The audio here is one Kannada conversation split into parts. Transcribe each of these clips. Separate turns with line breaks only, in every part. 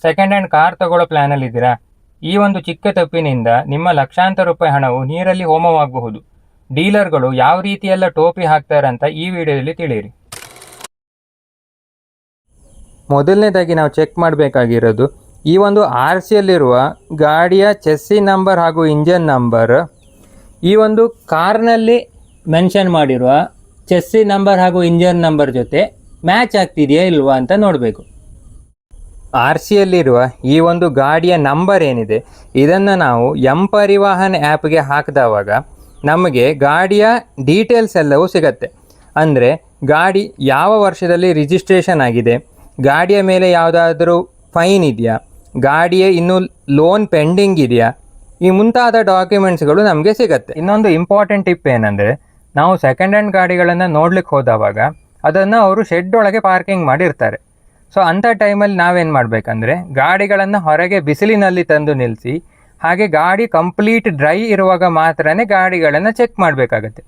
ಸೆಕೆಂಡ್ ಹ್ಯಾಂಡ್ ಕಾರ್ ತಗೊಳ್ಳೋ ಪ್ಲಾನಲ್ಲಿ ಇದ್ದೀರಾ? ಈ ಒಂದು ಚಿಕ್ಕ ತಪ್ಪಿನಿಂದ ನಿಮ್ಮ ಲಕ್ಷಾಂತರ ರೂಪಾಯಿ ಹಣವು ನೀರಲ್ಲಿ ಹೋಮವಾಗಬಹುದು. ಡೀಲರ್ಗಳು ಯಾವ ರೀತಿಯೆಲ್ಲ ಟೋಪಿ ಹಾಕ್ತಾರೆ ಅಂತ ಈ ವಿಡಿಯೋದಲ್ಲಿ ತಿಳಿಯಿರಿ. ಮೊದಲನೇದಾಗಿ ನಾವು ಚೆಕ್ ಮಾಡಬೇಕಾಗಿರೋದು ಈ ಒಂದು RCಯಲ್ಲಿರುವ ಗಾಡಿಯ ಚೆಸ್ಸಿ ನಂಬರ್ ಹಾಗೂ ಇಂಜನ್ ನಂಬರ್ ಈ ಒಂದು ಕಾರ್ನಲ್ಲಿ ಮೆನ್ಷನ್ ಮಾಡಿರುವ ಚೆಸ್ಸಿ ನಂಬರ್ ಹಾಗೂ ಇಂಜನ್ ನಂಬರ್ ಜೊತೆ ಮ್ಯಾಚ್ ಆಗ್ತಿದೆಯಾ ಇಲ್ವಾ ಅಂತ ನೋಡಬೇಕು. RCಯಲ್ಲಿರುವ ಈ ಒಂದು ಗಾಡಿಯ ನಂಬರ್ ಏನಿದೆ ಇದನ್ನು ನಾವು ಪರಿವಾಹನ್ ಆ್ಯಪ್ಗೆ ಹಾಕಿದವಾಗ ನಮಗೆ ಗಾಡಿಯ ಡೀಟೇಲ್ಸ್ ಎಲ್ಲವೂ ಸಿಗತ್ತೆ. ಅಂದರೆ ಗಾಡಿ ಯಾವ ವರ್ಷದಲ್ಲಿ ರಿಜಿಸ್ಟ್ರೇಷನ್ ಆಗಿದೆ, ಗಾಡಿಯ ಮೇಲೆ ಯಾವುದಾದ್ರೂ ಫೈನ್ ಇದೆಯಾ, ಗಾಡಿಯ ಇನ್ನೂ ಲೋನ್ ಪೆಂಡಿಂಗ್ ಇದೆಯಾ, ಈ ಮುಂತಾದ ಡಾಕ್ಯುಮೆಂಟ್ಸ್ಗಳು ನಮಗೆ ಸಿಗತ್ತೆ. ಇನ್ನೊಂದು ಇಂಪಾರ್ಟೆಂಟ್ ಟಿಪ್ ಏನಂದರೆ, ನಾವು ಸೆಕೆಂಡ್ ಹ್ಯಾಂಡ್ ಗಾಡಿಗಳನ್ನು ನೋಡ್ಲಿಕ್ಕೆ ಹೋದವಾಗ ಅದನ್ನು ಅವರು ಶೆಡ್ ಒಳಗೆ ಪಾರ್ಕಿಂಗ್ ಮಾಡಿರ್ತಾರೆ. ಸೊ ಅಂಥ ಟೈಮಲ್ಲಿ ನಾವೇನು ಮಾಡಬೇಕಂದ್ರೆ ಗಾಡಿಗಳನ್ನು ಹೊರಗೆ ಬಿಸಿಲಿನಲ್ಲಿ ತಂದು ನಿಲ್ಲಿಸಿ, ಹಾಗೆ ಗಾಡಿ ಕಂಪ್ಲೀಟ್ ಡ್ರೈ ಇರುವಾಗ ಮಾತ್ರನೇ ಗಾಡಿಗಳನ್ನು ಚೆಕ್ ಮಾಡಬೇಕಾಗತ್ತೆ.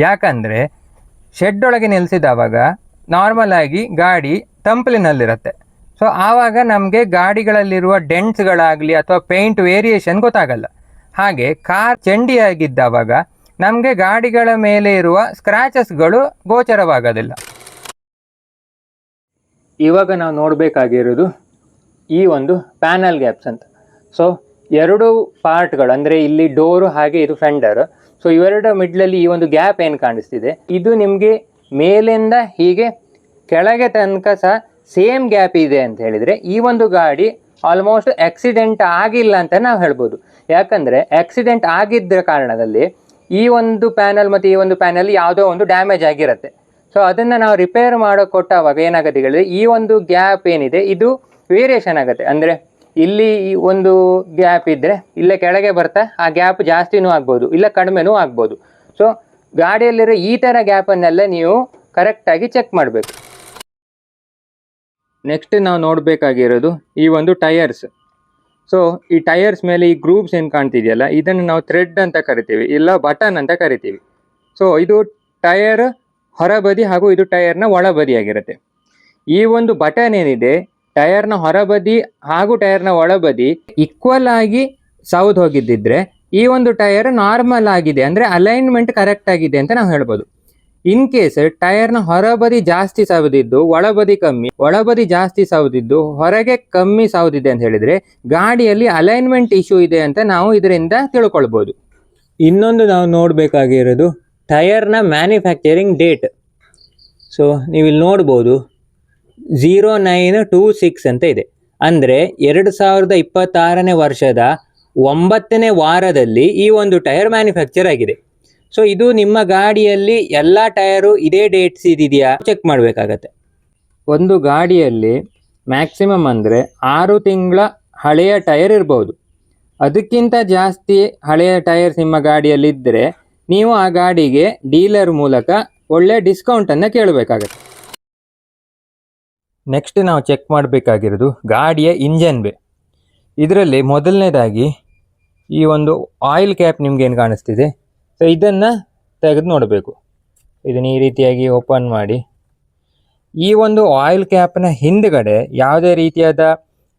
ಯಾಕಂದರೆ ಶೆಡ್ ಒಳಗೆ ನಿಲ್ಲಿಸಿದವಾಗ ನಾರ್ಮಲ್ ಆಗಿ ಗಾಡಿ ತಂಪಲಿನಲ್ಲಿರುತ್ತೆ. ಸೊ ಆವಾಗ ನಮಗೆ ಗಾಡಿಗಳಲ್ಲಿರುವ ಡೆಂಟ್ಸ್ಗಳಾಗಲಿ ಅಥವಾ ಪೇಂಟ್ ವೇರಿಯೇಷನ್ ಗೊತ್ತಾಗಲ್ಲ. ಹಾಗೆ ಕಾರ್ ಚಂಡಿಯಾಗಿದ್ದಾವಾಗ ನಮಗೆ ಗಾಡಿಗಳ ಮೇಲೆ ಇರುವ ಸ್ಕ್ರ್ಯಾಚಸ್ಗಳು ಗೋಚರವಾಗೋದಿಲ್ಲ. ಇವಾಗ ನಾವು ನೋಡಬೇಕಾಗಿರೋದು ಈ ಒಂದು ಪ್ಯಾನಲ್ ಗ್ಯಾಪ್ಸ್ ಅಂತ. ಸೊ ಎರಡು ಪಾರ್ಟ್ಗಳು, ಅಂದರೆ ಇಲ್ಲಿ ಡೋರು ಹಾಗೆ ಇದು ಫೆಂಡರ್. ಸೊ ಇವೆರಡು ಮಿಡ್ಲಲ್ಲಿ ಈ ಒಂದು ಗ್ಯಾಪ್ ಏನು ಕಾಣಿಸ್ತಿದೆ ಇದು ನಿಮಗೆ ಮೇಲಿಂದ ಹೀಗೆ ಕೆಳಗೆ ತನಕ ಸಹ ಸೇಮ್ ಗ್ಯಾಪ್ ಇದೆ ಅಂತ ಹೇಳಿದರೆ ಈ ಒಂದು ಗಾಡಿ ಆಲ್ಮೋಸ್ಟ್ ಆಕ್ಸಿಡೆಂಟ್ ಆಗಿಲ್ಲ ಅಂತ ನಾವು ಹೇಳ್ಬೋದು. ಯಾಕಂದರೆ ಆಕ್ಸಿಡೆಂಟ್ ಆಗಿದ್ದ ಕಾರಣದಲ್ಲಿ ಈ ಒಂದು ಪ್ಯಾನಲ್ ಮತ್ತು ಈ ಒಂದು ಪ್ಯಾನಲ್ ಯಾವುದೋ ಒಂದು ಡ್ಯಾಮೇಜ್ ಆಗಿರುತ್ತೆ. ಸೊ ಅದನ್ನು ನಾವು ರಿಪೇರ್ ಮಾಡೋ ಕೊಟ್ಟಾಗ ಏನಾಗುತ್ತೆ ಹೇಳಿದ್ರೆ ಈ ಒಂದು ಗ್ಯಾಪ್ ಏನಿದೆ ಇದು ವೇರಿಯೇಷನ್ ಆಗುತ್ತೆ. ಅಂದರೆ ಇಲ್ಲಿ ಈ ಒಂದು ಗ್ಯಾಪ್ ಇದ್ದರೆ ಇಲ್ಲೇ ಕೆಳಗೆ ಬರ್ತಾ ಆ ಗ್ಯಾಪ್ ಜಾಸ್ತಿನೂ ಆಗ್ಬೋದು, ಇಲ್ಲ ಕಡಿಮೆನೂ ಆಗ್ಬೋದು. ಸೊ ಗಾಡಿಯಲ್ಲಿರೋ ಈ ಥರ ಗ್ಯಾಪನ್ನೆಲ್ಲ ನೀವು ಕರೆಕ್ಟಾಗಿ ಚೆಕ್ ಮಾಡಬೇಕು. ನೆಕ್ಸ್ಟ್ ನಾವು ನೋಡಬೇಕಾಗಿರೋದು ಈ ಒಂದು ಟಯರ್ಸ್. ಸೊ ಈ ಟಯರ್ಸ್ ಮೇಲೆ ಈ ಗ್ರೂಪ್ಸ್ ಏನು ಕಾಣ್ತಿದೆಯಲ್ಲ ಇದನ್ನು ನಾವು ಥ್ರೆಡ್ ಅಂತ ಕರಿತೀವಿ, ಇಲ್ಲ ಬಟನ್ ಅಂತ ಕರಿತೀವಿ. ಸೊ ಇದು ಟಯರ್ ಹೊರಬದಿ ಹಾಗೂ ಇದು ಟಯರ್ನ ಒಳಬದಿಯಾಗಿರುತ್ತೆ. ಈ ಒಂದು ಬಟನ್ ಏನಿದೆ ಟಯರ್ನ ಹೊರಬದಿ ಹಾಗೂ ಟಯರ್ನ ಒಳಬದಿ ಈಕ್ವಲ್ ಆಗಿ ಸೌದು ಹೋಗಿದ್ದಿದ್ರೆ ಈ ಒಂದು ಟಯರ್ ನಾರ್ಮಲ್ ಆಗಿದೆ, ಅಂದರೆ ಅಲೈನ್ಮೆಂಟ್ ಕರೆಕ್ಟ್ ಆಗಿದೆ ಅಂತ ನಾವು ಹೇಳ್ಬೋದು. ಇನ್ ಕೇಸ್ ಟಯರ್ನ ಹೊರಬದಿ ಜಾಸ್ತಿ ಸವದಿದ್ದು ಒಳಬದಿ ಕಮ್ಮಿ, ಒಳಬದಿ ಜಾಸ್ತಿ ಸವದಿದ್ದು ಹೊರಗೆ ಕಮ್ಮಿ ಸವದಿದೆ ಅಂತ ಹೇಳಿದರೆ ಗಾಡಿಯಲ್ಲಿ ಅಲೈನ್ಮೆಂಟ್ ಇಶ್ಯೂ ಇದೆ ಅಂತ ನಾವು ಇದರಿಂದ ತಿಳ್ಕೊಳ್ಬೋದು. ಇನ್ನೊಂದು ನಾವು ನೋಡಬೇಕಾಗಿರೋದು ಟಯರ್ನ ಮ್ಯಾನುಫ್ಯಾಕ್ಚರಿಂಗ್ ಡೇಟ್. ಸೊ ನೀವು ಇಲ್ಲಿ ನೋಡ್ಬೋದು 0926 ಅಂತ ಇದೆ. ಅಂದರೆ 2026ನೇ ವರ್ಷದ 9ನೇ ವಾರದಲ್ಲಿ ಈ ಒಂದು ಟೈರ್ ಮ್ಯಾನುಫ್ಯಾಕ್ಚರ್ ಆಗಿದೆ. ಸೊ ಇದು ನಿಮ್ಮ ಗಾಡಿಯಲ್ಲಿ ಎಲ್ಲ ಟಯರು ಇದೇ ಡೇಟ್ಸ್ ಇದೆಯಾ ಚೆಕ್ ಮಾಡಬೇಕಾಗತ್ತೆ. ಒಂದು ಗಾಡಿಯಲ್ಲಿ ಮ್ಯಾಕ್ಸಿಮಮ್ ಅಂದರೆ 6 ತಿಂಗಳ ಹಳೆಯ ಟೈರ್ ಇರ್ಬೋದು. ಅದಕ್ಕಿಂತ ಜಾಸ್ತಿ ಹಳೆಯ ಟೈರ್ಸ್ ನಿಮ್ಮ ಗಾಡಿಯಲ್ಲಿದ್ದರೆ ನೀವು ಆ ಗಾಡಿಗೆ ಡೀಲರ್ ಮೂಲಕ ಒಳ್ಳೆಯ ಡಿಸ್ಕೌಂಟನ್ನು ಕೇಳಬೇಕಾಗತ್ತೆ. ನೆಕ್ಸ್ಟ್ ನಾವು ಚೆಕ್ ಮಾಡಬೇಕಾಗಿರೋದು ಗಾಡಿಯ ಇಂಜನ್ ಬೇ. ಇದರಲ್ಲಿ ಮೊದಲನೇದಾಗಿ ಈ ಒಂದು ಆಯಿಲ್ ಕ್ಯಾಪ್ ನಿಮ್ಗೇನು ಕಾಣಿಸ್ತಿದೆ, ಸೊ ಇದನ್ನು ತೆಗೆದು ನೋಡಬೇಕು. ಇದನ್ನು ಈ ರೀತಿಯಾಗಿ ಓಪನ್ ಮಾಡಿ ಈ ಒಂದು ಆಯಿಲ್ ಕ್ಯಾಪ್ನ ಹಿಂದುಗಡೆ ಯಾವುದೇ ರೀತಿಯಾದ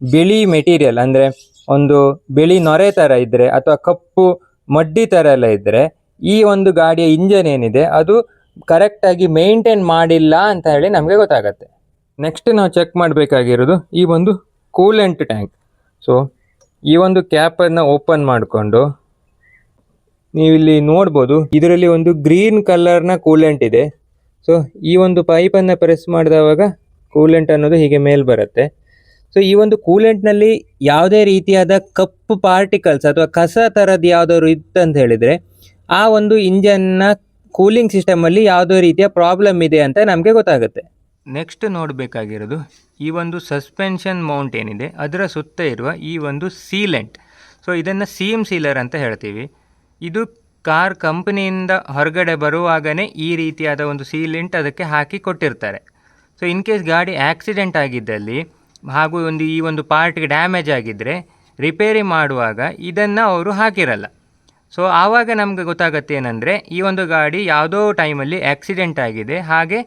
ಬಿಳಿ ಮೆಟೀರಿಯಲ್, ಅಂದರೆ ಒಂದು ಬಿಳಿ ನೊರೆ ಥರ ಇದ್ದರೆ ಅಥವಾ ಕಪ್ಪು ಮಡ್ಡಿ ಥರ ಎಲ್ಲ ಇದ್ದರೆ ಈ ಒಂದು ಗಾಡಿಯ ಇಂಜನ್ ಏನಿದೆ ಅದು ಕರೆಕ್ಟಾಗಿ ಮೇಂಟೈನ್ ಮಾಡಿಲ್ಲ ಅಂತ ಹೇಳಿ ನಮಗೆ ಗೊತ್ತಾಗತ್ತೆ. ನೆಕ್ಸ್ಟ್ ನಾವು ಚೆಕ್ ಮಾಡಬೇಕಾಗಿರೋದು ಈ ಒಂದು ಕೂಲೆಂಟ್ ಟ್ಯಾಂಕ್. ಸೊ ಈ ಒಂದು ಕ್ಯಾಪನ್ನು ಓಪನ್ ಮಾಡಿಕೊಂಡು ನೀವಿಲ್ಲಿ ನೋಡ್ಬೋದು ಇದರಲ್ಲಿ ಒಂದು ಗ್ರೀನ್ ಕಲರ್ನ ಕೂಲೆಂಟ್ ಇದೆ. ಸೊ ಈ ಒಂದು ಪೈಪನ್ನು ಪ್ರೆಸ್ ಮಾಡಿದವಾಗ ಕೂಲೆಂಟ್ ಅನ್ನೋದು ಹೀಗೆ ಮೇಲೆ ಬರುತ್ತೆ. ಸೊ ಈ ಒಂದು ಕೂಲೆಂಟ್ನಲ್ಲಿ ಯಾವುದೇ ರೀತಿಯಾದ ಕಪ್ಪು ಪಾರ್ಟಿಕಲ್ಸ್ ಅಥವಾ ಕಸ ಥರದ್ದು ಯಾವುದಾದ್ರು ಇತ್ತಂತ ಹೇಳಿದರೆ ಆ ಒಂದು ಇಂಜನ್ನ ಕೂಲಿಂಗ್ ಸಿಸ್ಟಮಲ್ಲಿ ಯಾವುದೋ ರೀತಿಯ ಪ್ರಾಬ್ಲಮ್ ಇದೆ ಅಂತ ನಮಗೆ ಗೊತ್ತಾಗುತ್ತೆ. ನೆಕ್ಸ್ಟ್ ನೋಡಬೇಕಾಗಿರೋದು ಈ ಒಂದು ಸಸ್ಪೆನ್ಷನ್ ಮೌಂಟ್ ಏನಿದೆ ಅದರ ಸುತ್ತ ಇರುವ ಈ ಒಂದು ಸೀಲೆಂಟ್. ಸೊ ಇದನ್ನು ಸೀಮ್ ಸೀಲರ್ ಅಂತ ಹೇಳ್ತೀವಿ. ಇದು ಕಾರ್ ಕಂಪನಿಯಿಂದ ಹೊರಗಡೆ ಬರುವಾಗಲೇ ಈ ರೀತಿಯಾದ ಒಂದು ಸೀಲೆಂಟ್ ಅದಕ್ಕೆ ಹಾಕಿ ಕೊಟ್ಟಿರ್ತಾರೆ. ಸೊ ಇನ್ ಕೇಸ್ ಗಾಡಿ ಆಕ್ಸಿಡೆಂಟ್ ಆಗಿದ್ದಲ್ಲಿ ಹಾಗೂ ಈ ಒಂದು ಪಾರ್ಟ್ಗೆ ಡ್ಯಾಮೇಜ್ ಆಗಿದ್ದರೆ ರಿಪೇರಿ ಮಾಡುವಾಗ ಇದನ್ನು ಅವರು ಹಾಕಿರಲ್ಲ. ಸೊ ಆವಾಗ ನಮಗೆ ಗೊತ್ತಾಗುತ್ತೆ ಏನಂದರೆ ಈ ಒಂದು ಗಾಡಿ ಯಾವುದೋ ಟೈಮಲ್ಲಿ ಆಕ್ಸಿಡೆಂಟ್ ಆಗಿದೆ, ಹಾಗೆ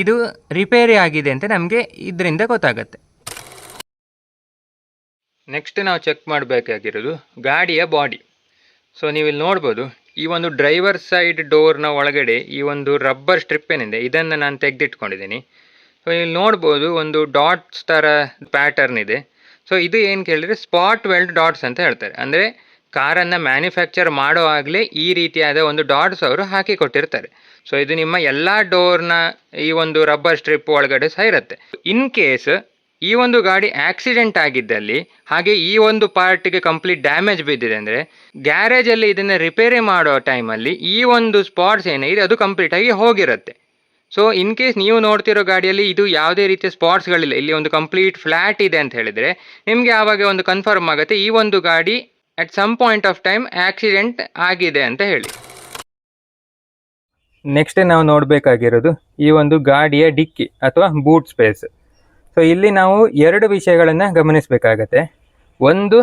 ಇದು ರಿಪೇರಿ ಆಗಿದೆ ಅಂತ ನಮಗೆ ಇದರಿಂದ ಗೊತ್ತಾಗುತ್ತೆ. ನೆಕ್ಸ್ಟ್ ನಾವು ಚೆಕ್ ಮಾಡಬೇಕಾಗಿರೋದು ಗಾಡಿಯ ಬಾಡಿ. ಸೊ ನೀವು ಇಲ್ಲಿ ನೋಡ್ಬೋದು, ಈ ಒಂದು ಡ್ರೈವರ್ ಸೈಡ್ ಡೋರ್ನ ಒಳಗಡೆ ಈ ಒಂದು ರಬ್ಬರ್ ಸ್ಟ್ರಿಪ್ ಏನಿದೆ ಇದನ್ನು ನಾನು ತೆಗೆದಿಟ್ಕೊಂಡಿದ್ದೀನಿ. ಸೊ ಇಲ್ಲಿ ನೋಡ್ಬೋದು ಒಂದು ಡಾಟ್ಸ್ ಥರ ಪ್ಯಾಟರ್ನ್ ಇದೆ. ಸೊ ಇದು ಏನು ಕೇಳಿದರೆ ಸ್ಪಾಟ್ ವೆಲ್ಡ್ ಡಾಟ್ಸ್ ಅಂತ ಹೇಳ್ತಾರೆ. ಅಂದರೆ ಕಾರನ್ನು ಮ್ಯಾನುಫ್ಯಾಕ್ಚರ್ ಮಾಡುವಾಗಲೇ ಈ ರೀತಿಯಾದ ಒಂದು ಡಾಟ್ಸ್ ಅವರು ಹಾಕಿ ಕೊಟ್ಟಿರ್ತಾರೆ. ಸೊ ಇದು ನಿಮ್ಮ ಎಲ್ಲ ಡೋರ್ನ ಈ ಒಂದು ರಬ್ಬರ್ ಸ್ಟ್ರಿಪ್ ಒಳಗಡೆ ಸಹ ಇರುತ್ತೆ. ಇನ್ ಕೇಸ್ ಈ ಒಂದು ಗಾಡಿ ಆಕ್ಸಿಡೆಂಟ್ ಆಗಿದ್ದಲ್ಲಿ ಹಾಗೆ ಈ ಒಂದು ಪಾರ್ಟಿಗೆ ಕಂಪ್ಲೀಟ್ ಡ್ಯಾಮೇಜ್ ಬಿದ್ದಿದೆ ಅಂದರೆ ಗ್ಯಾರೇಜಲ್ಲಿ ಇದನ್ನು ರಿಪೇರಿ ಮಾಡೋ ಟೈಮಲ್ಲಿ ಈ ಒಂದು ಸ್ಪಾಟ್ಸ್ ಏನಿದೆ ಅದು ಕಂಪ್ಲೀಟಾಗಿ ಹೋಗಿರುತ್ತೆ. ಸೊ ಇನ್ ಕೇಸ್ ನೀವು ನೋಡ್ತಿರೋ ಗಾಡಿಯಲ್ಲಿ ಇದು ಯಾವುದೇ ರೀತಿಯ ಸ್ಪಾಟ್ಸ್ಗಳಿಲ್ಲ, ಇಲ್ಲಿ ಒಂದು ಕಂಪ್ಲೀಟ್ ಫ್ಲ್ಯಾಟ್ ಇದೆ ಅಂತ ಹೇಳಿದರೆ ನಿಮಗೆ ಆವಾಗ ಒಂದು ಕನ್ಫರ್ಮ್ ಆಗುತ್ತೆ ಈ ಒಂದು ಗಾಡಿ at some point of time accident ಆಗಿದೆ ಅಂತ ಹೇಳಿ. ನೆಕ್ಸ್ಟ್ ನಾವು ನೋಡಬೇಕಾಗಿರೋದು ಈ ಒಂದು ಗಾಡಿಯ ಡಿಕ್ಕಿ ಅಥವಾ ಬೂಟ್ ಸ್ಪೇಸ್. ಸೊ ಇಲ್ಲಿ ನಾವು ಎರಡು ವಿಷಯಗಳನ್ನು ಗಮನಿಸಬೇಕಾಗತ್ತೆ. ಒಂದು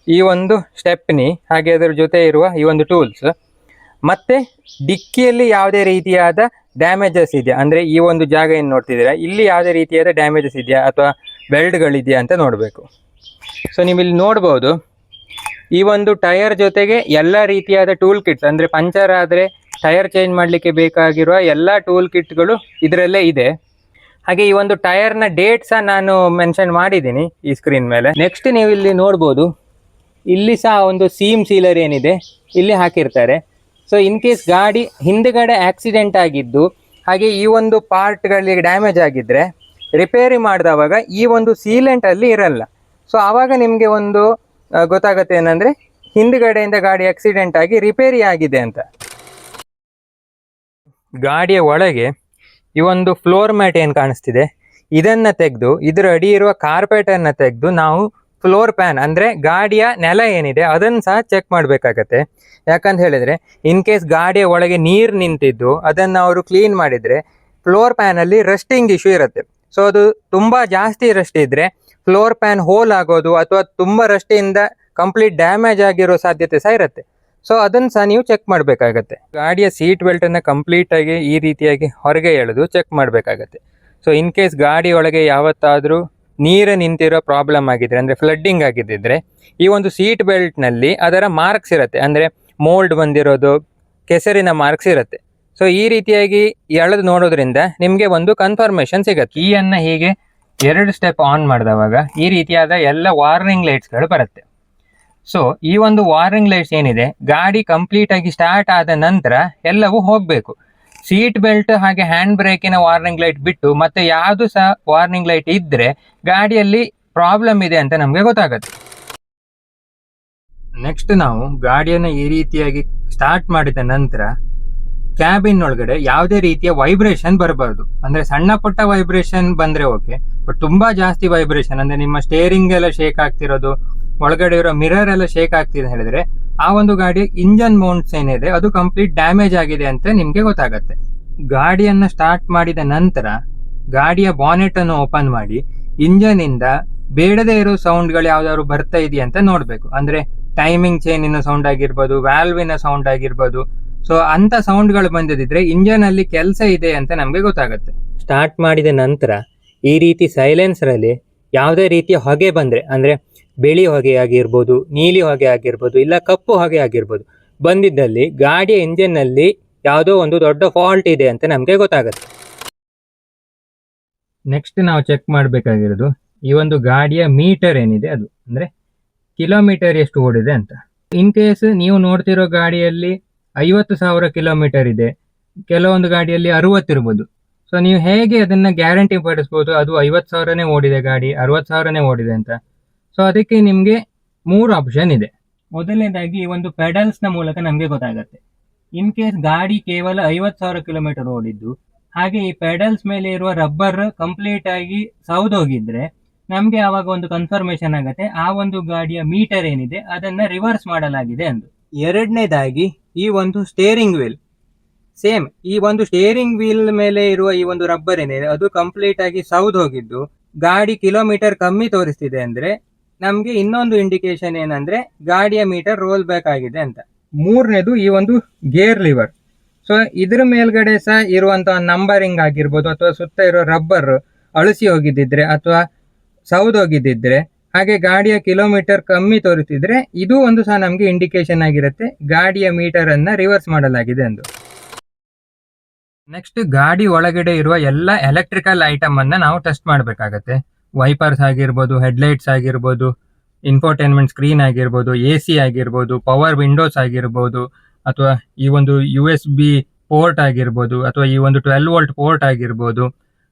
ಈ ಒಂದು ಸ್ಟೆಪ್ನಿ, ಹಾಗೆ ಅದರ ಜೊತೆ ಇರುವ ಈ ಒಂದು ಟೂಲ್ಸ್, ಮತ್ತು ಡಿಕ್ಕಿಯಲ್ಲಿ ಯಾವುದೇ ರೀತಿಯಾದ ಡ್ಯಾಮೇಜಸ್ ಇದೆಯಾ, ಅಂದರೆ ಈ ಒಂದು ಜಾಗ ಏನು ನೋಡ್ತಿದ್ದೀರಾ ಇಲ್ಲಿ ಯಾವುದೇ ರೀತಿಯಾದ ಡ್ಯಾಮೇಜಸ್ ಇದೆಯಾ ಅಥವಾ ವೆಲ್ಡ್ಗಳಿದೆಯಾ ಅಂತ ನೋಡಬೇಕು. ಸೊ ನೀವು ಇಲ್ಲಿ ನೋಡ್ಬೋದು, ಈ ಒಂದು ಟೈರ್ ಜೊತೆಗೆ ಎಲ್ಲ ರೀತಿಯಾದ ಟೂಲ್ ಕಿಟ್ಸ್, ಅಂದರೆ ಪಂಚರ್ ಆದರೆ ಟೈರ್ ಚೇಂಜ್ ಮಾಡಲಿಕ್ಕೆ ಬೇಕಾಗಿರುವ ಎಲ್ಲ ಟೂಲ್ ಕಿಟ್ಗಳು ಇದರಲ್ಲೇ ಇದೆ. ಹಾಗೆ ಈ ಒಂದು ಟೈರ್ನ ಡೇಟ್ ಸಹ ನಾನು ಮೆನ್ಷನ್ ಮಾಡಿದ್ದೀನಿ ಈ ಸ್ಕ್ರೀನ್ ಮೇಲೆ. ನೆಕ್ಸ್ಟ್ ನೀವು ಇಲ್ಲಿ ನೋಡ್ಬೋದು, ಇಲ್ಲಿ ಸಹ ಒಂದು ಸೀಮ್ ಸೀಲರ್ ಏನಿದೆ ಇಲ್ಲಿ ಹಾಕಿರ್ತಾರೆ. ಸೊ ಇನ್ ಕೇಸ್ ಗಾಡಿ ಹಿಂದುಗಡೆ ಆಕ್ಸಿಡೆಂಟ್ ಆಗಿದ್ದು ಹಾಗೆ ಈ ಒಂದು ಪಾರ್ಟ್ಗಳಿಗೆ ಡ್ಯಾಮೇಜ್ ಆಗಿದ್ದರೆ ರಿಪೇರಿ ಮಾಡಿದವಾಗ ಈ ಒಂದು ಸೀಲೆಂಟಲ್ಲಿ ಇರಲ್ಲ. ಸೊ ಆವಾಗ ನಿಮಗೆ ಒಂದು ಗೊತ್ತಾಗುತ್ತೆ ಏನಂದರೆ ಹಿಂದುಗಡೆಯಿಂದ ಗಾಡಿ ಆಕ್ಸಿಡೆಂಟ್ ಆಗಿ ರಿಪೇರಿ ಆಗಿದೆ ಅಂತ. ಗಾಡಿಯ ಒಳಗೆ ಈ ಒಂದು ಫ್ಲೋರ್ ಮ್ಯಾಟ್ ಏನು ಕಾಣಿಸ್ತಿದೆ ಇದನ್ನು ತೆಗೆದು ಇದರ ಅಡಿ ಇರುವ ಕಾರ್ಪೆಟನ್ನು ತೆಗೆದು ನಾವು ಫ್ಲೋರ್ ಪ್ಯಾನ್ ಅಂದರೆ ಗಾಡಿಯ ನೆಲ ಏನಿದೆ ಅದನ್ನು ಸಹ ಚೆಕ್ ಮಾಡಬೇಕಾಗತ್ತೆ. ಯಾಕಂತ ಹೇಳಿದರೆ ಇನ್ ಕೇಸ್ ಗಾಡಿಯ ಒಳಗೆ ನೀರು ನಿಂತಿದ್ದು ಅದನ್ನು ಅವರು ಕ್ಲೀನ್ ಮಾಡಿದರೆ ಫ್ಲೋರ್ ಪ್ಯಾನಲ್ಲಿ ರಸ್ಟಿಂಗ್ ಇಶ್ಯೂ ಇರುತ್ತೆ. ಸೊ ಅದು ತುಂಬ ಜಾಸ್ತಿ ರಸ್ಟ್ ಇದ್ದರೆ ಫ್ಲೋರ್ ಪ್ಯಾನ್ ಹೋಲ್ ಆಗೋದು ಅಥವಾ ತುಂಬ ರಸ್ಟಿಯಿಂದ ಕಂಪ್ಲೀಟ್ ಡ್ಯಾಮೇಜ್ ಆಗಿರೋ ಸಾಧ್ಯತೆ ಸಹ ಇರುತ್ತೆ. ಸೊ ಅದನ್ನು ಸಹ ನೀವು ಚೆಕ್ ಮಾಡಬೇಕಾಗತ್ತೆ. ಗಾಡಿಯ ಸೀಟ್ ಬೆಲ್ಟನ್ನು ಕಂಪ್ಲೀಟಾಗಿ ಈ ರೀತಿಯಾಗಿ ಹೊರಗೆ ಎಳೆದು ಚೆಕ್ ಮಾಡಬೇಕಾಗತ್ತೆ. ಸೊ ಇನ್ ಕೇಸ್ ಗಾಡಿ ಒಳಗೆ ಯಾವತ್ತಾದರೂ ನೀರು ನಿಂತಿರೋ ಪ್ರಾಬ್ಲಮ್ ಆಗಿದ್ರೆ, ಅಂದರೆ ಫ್ಲಡ್ಡಿಂಗ್ ಆಗಿದ್ದಿದ್ರೆ ಈ ಒಂದು ಸೀಟ್ ಬೆಲ್ಟ್ನಲ್ಲಿ ಅದರ ಮಾರ್ಕ್ಸ್ ಇರುತ್ತೆ, ಅಂದರೆ ಮೋಲ್ಡ್ ಬಂದಿರೋದು, ಕೆಸರಿನ ಮಾರ್ಕ್ಸ್ ಇರುತ್ತೆ. ಸೊ ಈ ರೀತಿಯಾಗಿ ಎಳೆದು ನೋಡೋದ್ರಿಂದ ನಿಮಗೆ ಒಂದು ಕನ್ಫರ್ಮೇಷನ್ ಸಿಗುತ್ತೆ. ಕೀಯನ್ನು ಹೀಗೆ 2 ಸ್ಟೆಪ್ ಆನ್ ಮಾಡಿದವಾಗ ಈ ರೀತಿಯಾದ ಎಲ್ಲ ವಾರ್ನಿಂಗ್ ಲೈಟ್ಸ್ಗಳು ಬರುತ್ತೆ. ಸೊ ಈ ಒಂದು ವಾರ್ನಿಂಗ್ ಲೈಟ್ಸ್ ಏನಿದೆ ಗಾಡಿ ಕಂಪ್ಲೀಟಾಗಿ ಸ್ಟಾರ್ಟ್ ಆದ ನಂತರ ಎಲ್ಲವೂ ಹೋಗಬೇಕು. ಸೀಟ್ ಬೆಲ್ಟ್ ಹಾಗೆ ಹ್ಯಾಂಡ್ ಬ್ರೇಕಿನ ವಾರ್ನಿಂಗ್ ಲೈಟ್ ಬಿಟ್ಟು ಮತ್ತೆ ಯಾವುದು ಸಹ ವಾರ್ನಿಂಗ್ ಲೈಟ್ ಇದ್ದರೆ ಗಾಡಿಯಲ್ಲಿ ಪ್ರಾಬ್ಲಮ್ ಇದೆ ಅಂತ ನಮಗೆ ಗೊತ್ತಾಗುತ್ತೆ. ನೆಕ್ಸ್ಟ್ ನಾವು ಗಾಡಿಯನ್ನು ಈ ರೀತಿಯಾಗಿ ಸ್ಟಾರ್ಟ್ ಮಾಡಿದ ನಂತರ ಕ್ಯಾಬಿನ್ ಒಳಗಡೆ ಯಾವುದೇ ರೀತಿಯ ವೈಬ್ರೇಷನ್ ಬರಬಾರ್ದು. ಅಂದರೆ ಸಣ್ಣ ಪುಟ್ಟ ವೈಬ್ರೇಷನ್ ಬಂದರೆ ಓಕೆ, ಬಟ್ ತುಂಬ ಜಾಸ್ತಿ ವೈಬ್ರೇಷನ್ ಅಂದರೆ ನಿಮ್ಮ ಸ್ಟೇರಿಂಗ್ ಎಲ್ಲ ಶೇಕ್ ಆಗ್ತಿರೋದು, ಒಳಗಡೆ ಇರೋ ಮಿರರ್ ಎಲ್ಲ ಶೇಕ್ ಆಗ್ತಿದೆ ಹೇಳಿದ್ರೆ ಆ ಒಂದು ಗಾಡಿ ಇಂಜನ್ ಮೌಂಟ್ಸ್ ಏನಿದೆ ಅದು ಕಂಪ್ಲೀಟ್ ಡ್ಯಾಮೇಜ್ ಆಗಿದೆ ಅಂತ ನಿಮಗೆ ಗೊತ್ತಾಗುತ್ತೆ. ಗಾಡಿಯನ್ನು ಸ್ಟಾರ್ಟ್ ಮಾಡಿದ ನಂತರ ಗಾಡಿಯ ಬಾನೆಟ್ ಅನ್ನು ಓಪನ್ ಮಾಡಿ ಇಂಜನಿಂದ ಬೇಡದೇ ಇರೋ ಸೌಂಡ್ಗಳು ಯಾವ್ದಾದ್ರು ಬರ್ತಾ ಇದೆಯಾ ಅಂತ ನೋಡಬೇಕು. ಅಂದರೆ ಟೈಮಿಂಗ್ ಚೈನಿನ ಸೌಂಡ್ ಆಗಿರ್ಬೋದು, ವ್ಯಾಲ್ವಿನ ಸೌಂಡ್ ಆಗಿರ್ಬೋದು. ಸೊ ಅಂಥ ಸೌಂಡ್ಗಳು ಬಂದಿದ್ರೆ ಇಂಜನಲ್ಲಿ ಕೆಲಸ ಇದೆ ಅಂತ ನಮಗೆ ಗೊತ್ತಾಗುತ್ತೆ. ಸ್ಟಾರ್ಟ್ ಮಾಡಿದ ನಂತರ ಈ ರೀತಿ ಸೈಲೆನ್ಸರಲ್ಲಿ ಯಾವುದೇ ರೀತಿಯ ಹೊಗೆ ಬಂದರೆ, ಅಂದರೆ ಬಿಳಿ ಹೊಗೆ ಆಗಿರ್ಬೋದು, ನೀಲಿ ಹೊಗೆ ಆಗಿರ್ಬೋದು, ಇಲ್ಲ ಕಪ್ಪು ಹೊಗೆ ಆಗಿರ್ಬೋದು ಬಂದಿದ್ದಲ್ಲಿ ಗಾಡಿಯ ಇಂಜಿನ್ನಲ್ಲಿ ಯಾವುದೋ ಒಂದು ದೊಡ್ಡ ಫಾಲ್ಟ್ ಇದೆ ಅಂತ ನಮಗೆ ಗೊತ್ತಾಗುತ್ತೆ. ನೆಕ್ಸ್ಟ್ ನಾವು ಚೆಕ್ ಮಾಡಬೇಕಾಗಿರೋದು ಈ ಒಂದು ಗಾಡಿಯ ಮೀಟರ್ ಏನಿದೆ ಅದು, ಅಂದರೆ ಕಿಲೋಮೀಟರ್ ಎಷ್ಟು ಓಡಿದೆ ಅಂತ. ಇನ್ ಕೇಸ್ ನೀವು ನೋಡ್ತಿರೋ ಗಾಡಿಯಲ್ಲಿ 50,000 ಕಿಲೋಮೀಟರ್ ಇದೆ, ಕೆಲವೊಂದು ಗಾಡಿಯಲ್ಲಿ 60 ಇರ್ಬೋದು. ಸೊ ನೀವು ಹೇಗೆ ಅದನ್ನು ಗ್ಯಾರಂಟಿ ಪಡಿಸ್ಬೋದು ಅದು 50,000ನೇ ಓಡಿದೆ ಗಾಡಿ, 60,000ನೇ ಓಡಿದೆ ಅಂತ? ಸೊ ಅದಕ್ಕೆ ನಿಮಗೆ 3 ಆಪ್ಷನ್ ಇದೆ. ಮೊದಲನೇದಾಗಿ ಈ ಒಂದು ಪೆಡಲ್ಸ್ನ ಮೂಲಕ ನಮಗೆ ಗೊತ್ತಾಗುತ್ತೆ. ಇನ್ ಕೇಸ್ ಗಾಡಿ ಕೇವಲ 50,000 ಕಿಲೋಮೀಟರ್ ಓಡಿದ್ದು ಹಾಗೆ ಈ ಪೆಡಲ್ಸ್ ಮೇಲೆ ಇರುವ ರಬ್ಬರ್ ಕಂಪ್ಲೀಟ್ ಆಗಿ ಸೌದೋಗಿದ್ರೆ ನಮಗೆ ಆವಾಗ ಒಂದು ಕನ್ಫರ್ಮೇಷನ್ ಆಗುತ್ತೆ ಆ ಒಂದು ಗಾಡಿಯ ಮೀಟರ್ ಏನಿದೆ ಅದನ್ನು ರಿವರ್ಸ್ ಮಾಡಲಾಗಿದೆ ಎಂದು. ಎರಡನೇದಾಗಿ ಈ ಒಂದು ಸ್ಟೇರಿಂಗ್ ವೀಲ್, ಸೇಮ್ ಈ ಒಂದು ಸ್ಟೇರಿಂಗ್ ವೀಲ್ ಮೇಲೆ ಇರುವ ಈ ಒಂದು ರಬ್ಬರ್ ಏನಿದೆ ಅದು ಕಂಪ್ಲೀಟ್ ಆಗಿ ಸೌದ್ ಹೋಗಿದ್ದು ಗಾಡಿ ಕಿಲೋಮೀಟರ್ ಕಮ್ಮಿ ತೋರಿಸ್ತಿದೆ ಅಂದ್ರೆ ನಮಗೆ ಇನ್ನೊಂದು ಇಂಡಿಕೇಶನ್ ಏನಂದ್ರೆ ಗಾಡಿಯ ಮೀಟರ್ ರೋಲ್ ಬ್ಯಾಕ್ ಆಗಿದೆ ಅಂತ. ಮೂರನೇದು ಈ ಒಂದು ಗೇರ್ ಲಿವರ್. ಸೊ ಇದ್ರ ಮೇಲ್ಗಡೆ ಸಹ ಇರುವಂತಹ ನಂಬರಿಂಗ್ ಆಗಿರ್ಬೋದು ಅಥವಾ ಸುತ್ತ ಇರೋ ರಬ್ಬರ್ ಅಳಿಸಿ ಹೋಗಿದ್ದಿದ್ರೆ ಅಥವಾ ಸೌದ್ ಹೋಗಿದ್ದಿದ್ರೆ ಹಾಗೆ ಗಾಡಿಯ ಕಿಲೋಮೀಟರ್ ಕಮ್ಮಿ ತೋರಿಸಿದ್ರೆ ಇದು ಒಂದು ಸಹ ನಮಗೆ ಇಂಡಿಕೇಶನ್ ಆಗಿರುತ್ತೆ ಗಾಡಿಯ ಮೀಟರ್ ಅನ್ನ ರಿವರ್ಸ್ ಮಾಡಲಾಗಿದೆ ಎಂದು. ನೆಕ್ಸ್ಟ್ ಗಾಡಿ ಒಳಗಡೆ ಇರುವ ಎಲ್ಲ ಎಲೆಕ್ಟ್ರಿಕಲ್ ಐಟಮ್ ಅನ್ನ ನಾವು ಟೆಸ್ಟ್ ಮಾಡಬೇಕಾಗತ್ತೆ. ವೈಪರ್ಸ್ ಆಗಿರ್ಬೋದು, ಹೆಡ್ಲೈಟ್ಸ್ ಆಗಿರ್ಬೋದು, ಇನ್ಫೋಟೈನ್ಮೆಂಟ್ ಸ್ಕ್ರೀನ್ ಆಗಿರ್ಬೋದು, AC ಆಗಿರ್ಬೋದು, ಪವರ್ ವಿಂಡೋಸ್ ಆಗಿರ್ಬೋದು, ಅಥವಾ ಈ ಒಂದು USB ಪೋರ್ಟ್ ಆಗಿರ್ಬೋದು, ಅಥವಾ ಈ ಒಂದು 12 ವೋಲ್ಟ್ ಪೋರ್ಟ್ ಆಗಿರ್ಬೋದು,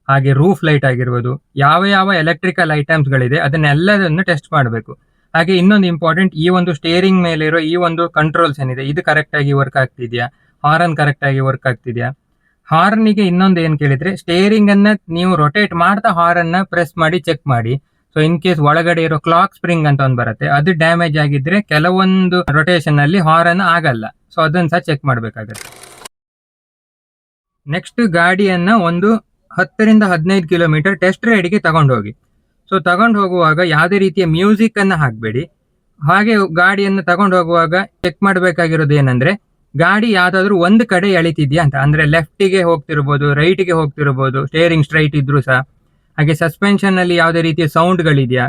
ಹಾಗೆ ರೂಫ್ ಲೈಟ್ ಆಗಿರ್ಬೋದು, ಯಾವ ಯಾವ ಎಲೆಕ್ಟ್ರಿಕಲ್ ಐಟಮ್ಸ್ಗಳಿದೆ ಅದನ್ನೆಲ್ಲದನ್ನು ಟೆಸ್ಟ್ ಮಾಡಬೇಕು. ಹಾಗೆ ಇನ್ನೊಂದು ಇಂಪಾರ್ಟೆಂಟ್, ಈ ಒಂದು ಸ್ಟೇರಿಂಗ್ ಮೇಲಿರೋ ಈ ಒಂದು ಕಂಟ್ರೋಲ್ಸ್ ಏನಿದೆ ಇದು ಕರೆಕ್ಟ್ ಆಗಿ ವರ್ಕ್ ಆಗ್ತಿದೆಯಾ, ಹಾರನ್ ಕರೆಕ್ಟ್ ಆಗಿ ವರ್ಕ್ ಆಗ್ತಿದೆಯಾ. ಹಾರ್ನಿಗೆ ಇನ್ನೊಂದು ಏನು ಕೇಳಿದ್ರೆ, ಸ್ಟೇರಿಂಗ್ ಅನ್ನ ನೀವು ರೊಟೇಟ್ ಮಾಡ್ತಾ ಹಾರನ್ನ ಪ್ರೆಸ್ ಮಾಡಿ ಚೆಕ್ ಮಾಡಿ. ಸೊ ಇನ್ ಕೇಸ್ ಒಳಗಡೆ ಇರೋ ಕ್ಲಾಕ್ ಸ್ಪ್ರಿಂಗ್ ಅಂತ ಒಂದು ಬರುತ್ತೆ, ಅದು ಡ್ಯಾಮೇಜ್ ಆಗಿದ್ರೆ ಕೆಲವೊಂದು ರೊಟೇಷನ್ ಅಲ್ಲಿ ಹಾರನ್ ಆಗಲ್ಲ. ಸೊ ಅದನ್ನ ಸಹ ಚೆಕ್ ಮಾಡಬೇಕಾಗತ್ತೆ. ನೆಕ್ಸ್ಟ್ ಗಾಡಿಯನ್ನ ಒಂದು 10-15 ಕಿಲೋಮೀಟರ್ ಟೆಸ್ಟ್ ರೈಡ್ಗೆ ತಗೊಂಡು ಹೋಗಿ. ಸೊ ತಗೊಂಡು ಹೋಗುವಾಗ ಯಾವುದೇ ರೀತಿಯ ಮ್ಯೂಸಿಕ್ ಅನ್ನ ಹಾಕಬೇಡಿ. ಹಾಗೆ ಗಾಡಿಯನ್ನು ತಗೊಂಡು ಹೋಗುವಾಗ ಚೆಕ್ ಮಾಡಬೇಕಾಗಿರೋದು ಏನಂದ್ರೆ, ಗಾಡಿ ಯಾವ್ದಾದ್ರು ಒಂದು ಕಡೆ ಎಳಿತಿದ್ಯಾ ಅಂತ, ಅಂದ್ರೆ ಲೆಫ್ಟಿಗೆ ಹೋಗ್ತಿರ್ಬೋದು, ರೈಟ್ಗೆ ಹೋಗ್ತಿರ್ಬೋದು, ಸ್ಟೇರಿಂಗ್ ಸ್ಟ್ರೈಟ್ ಇದ್ರು ಸಹ. ಹಾಗೆ ಸಸ್ಪೆನ್ಷನ್ ಅಲ್ಲಿ ಯಾವುದೇ ರೀತಿಯ ಸೌಂಡ್ಗಳಿದೆಯಾ,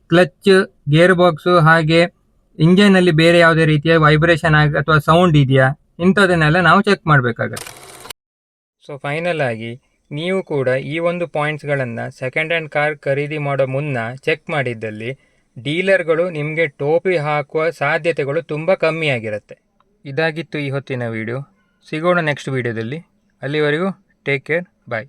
ಕ್ಲಚ್, ಗೇರ್ ಬಾಕ್ಸ್, ಹಾಗೆ ಇಂಜಿನ್ ಅಲ್ಲಿ ಬೇರೆ ಯಾವುದೇ ರೀತಿಯ ವೈಬ್ರೇಷನ್ ಅಥವಾ ಸೌಂಡ್ ಇದೆಯಾ, ಇಂಥದನ್ನೆಲ್ಲ ನಾವು ಚೆಕ್ ಮಾಡಬೇಕಾಗತ್ತೆ. ಸೊ ಫೈನಲ್ ಆಗಿ ನೀವು ಕೂಡ ಈ ಒಂದು ಪಾಯಿಂಟ್ಸ್ಗಳನ್ನು ಸೆಕೆಂಡ್ ಹ್ಯಾಂಡ್ ಕಾರ್ ಖರೀದಿ ಮಾಡೋ ಮುನ್ನ ಚೆಕ್ ಮಾಡಿದ್ದಲ್ಲಿ ಡೀಲರ್ಗಳು ನಿಮಗೆ ಟೋಪಿ ಹಾಕುವ ಸಾಧ್ಯತೆಗಳು ತುಂಬ ಕಮ್ಮಿಯಾಗಿರುತ್ತೆ. ಇದಾಗಿತ್ತು ಈ ಹೊತ್ತಿನ ವಿಡಿಯೋ. ಸಿಗೋಣ ನೆಕ್ಸ್ಟ್ ವಿಡಿಯೋದಲ್ಲಿ. ಅಲ್ಲಿವರೆಗೂ ಟೇಕ್ ಕೇರ್, ಬಾಯ್.